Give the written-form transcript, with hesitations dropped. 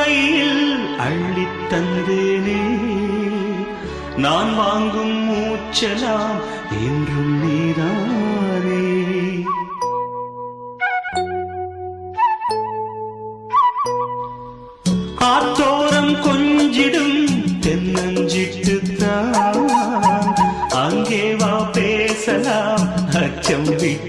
கையில் அள்ளித் தந்தேனே நான் வாங்கும் மூச்சலாம் என்றும் நீதானே ஆத்தோரம் கொஞ்சிடும் தென்னஞ்சிட்டுத்தான் அங்கே வா பேசலாம் அச்சம் விட்டு